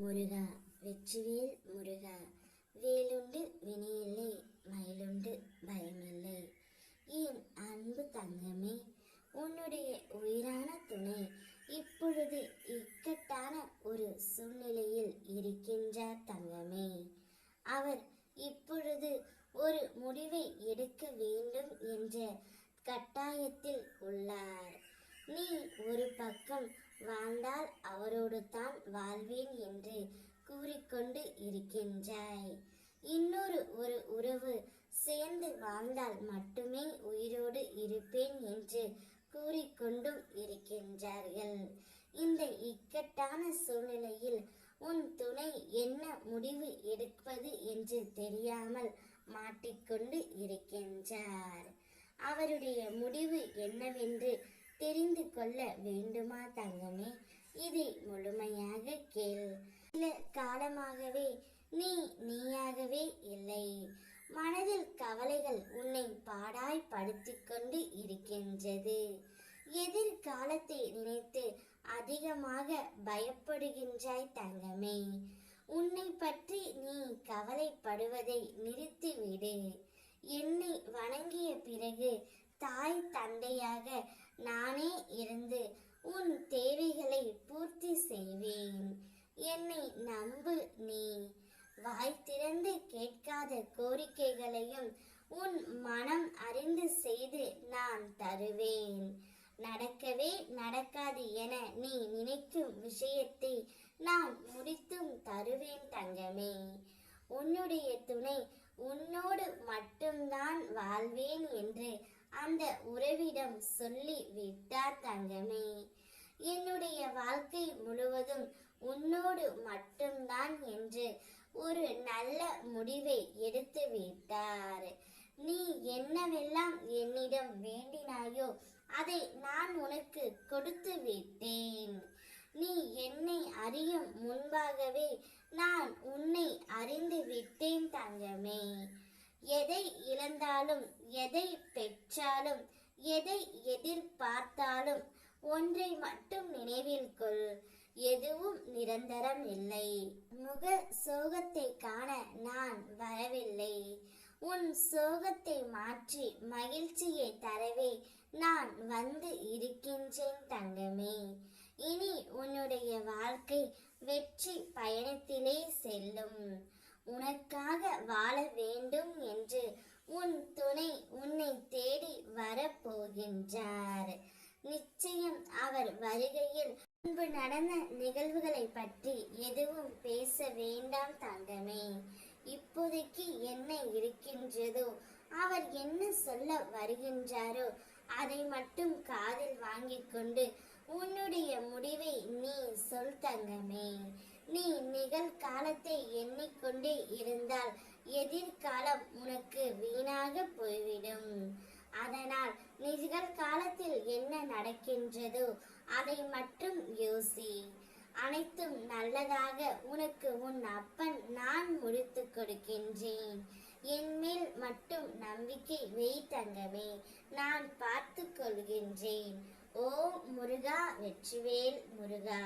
முருகா, வெற்றிவேல் முருகா. வேலுண்டு வினையில்லை, மயிலுண்டு பயமில்லை. என் அன்பு தங்கமே, உன்னுடைய உயிரான துணை இப்பொழுது இக்கட்டான ஒரு சூழ்நிலையில் இருக்கின்றார் தங்கமே. அவர் இப்பொழுது ஒரு முடிவை எடுக்க வேண்டும் என்ற கட்டாயத்தில் உள்ளார். நீ ஒரு பக்கம் வாழ்ந்தால் அவரோடு தான் வாழ்வேன் என்று கூறிக்கொண்டு இருக்கின்றாய். இன்னொரு ஒரு உறவு சேர்ந்து வாழ்ந்தால் மட்டுமே உயிரோடு இருப்பேன் என்று கூறிக்கொண்டும் இருக்கின்றார்கள். இந்த இக்கட்டான சூழ்நிலையில் உன் துணை என்ன முடிவு எடுப்பது என்று தெரியாமல் மாட்டிக்கொண்டு இருக்கின்றார். அவருடைய முடிவு என்னவென்று தெரிந்து கொள்ள வேண்டுமா தங்கமே? இதை முழுமையாக கேள். சில காலமாகவே நீயாகவே இல்லை. மனதில் கவலைகள் உன்னை பாடாய் படுத்திக் கொண்டு இருக்கின்றது. எதிர்காலத்தை நினைத்து அதிகமாக பயப்படுகின்றாய் தங்கமே. உன்னை பற்றி நீ கவலைப்படுவதை நிறுத்திவிடு. என்னை வணங்கிய பிறகு தாய் தந்தையாக நானே இருந்து உன் தேவைகளை பூர்த்தி செய்வேன். என்னை நம்பு. நீ வாய் திறந்து கேட்காத கோரிக்கைகளையும் உன் மனம் அறிந்து செய்து நான் தருவேன். நடக்கவே நடக்காது என நீ நினைக்கும் விஷயத்தை நான் முடித்தும் தருவேன் தங்கமே. உன்னுடைய துணை உன்னோடு மட்டும்தான் வாழ்வேன் என்று அந்த உறவிடம் சொல்லி விட்டார் தங்கமே. என்னுடைய வாழ்க்கை முழுவதும் உன்னோடு மட்டும்தான் என்று ஒரு நல்ல முடிவை எடுத்து விட்டார். நீ என்னவெல்லாம் என்னிடம் வேண்டினாயோ அதை நான் உனக்கு கொடுத்து விட்டேன். நீ என்னை அறியும் முன்பாகவே நான் உன்னை அறிந்து விட்டேன் தங்கமே. எதை இழந்தாலும், எதை பெற்றாலும், எதை எதிர்பார்த்தாலும் ஒன்றை மட்டும் நினைவில் கொள், எதுவும் நிரந்தரம் இல்லை. முக சோகத்தை காண நான் வரவில்லை. உன் சோகத்தை மாற்றி மகிழ்ச்சியை தரவே நான் வந்து இருக்கின்றேன் தங்கமே. இனி உன்னுடைய வாழ்க்கை வெற்றி பயணத்திலே செல்லும். உனக்காக வாழ வேண்டும் என்று உன் துணை உன்னை தேடி வரப்போகின்றார். நிச்சயம் அவர் வருகையில் முன்பு நடந்த நிகழ்வுகளை பற்றி எதுவும் பேச வேண்டாம் தங்கமே. இப்போதைக்கு என்ன இருக்கின்றதோ, அவர் என்ன சொல்ல வருகின்றாரோ அதை மட்டும் காதில் வாங்கிக் கொண்டு உன்னுடைய முடிவை நீ சொல் தங்கமே. நீ நிகழ்காலத்தை எண்ணிக்கொண்டே இருந்தால் எதிர்காலம் உனக்கு வீணாக போய்விடும். அதனால் நிகழ்காலத்தில் என்ன நடக்கின்றதோ அதை மட்டும் யோசி. அனைத்தும் நல்லதாக உனக்கு உன் அப்பன் நான் முடித்து கொடுக்கின்றேன். என் மேல் மட்டும் நம்பிக்கை வை தங்கமே. நான் பார்த்து கொள்கின்றேன். ஓ முருகா, வெற்றிவேல் முருகா.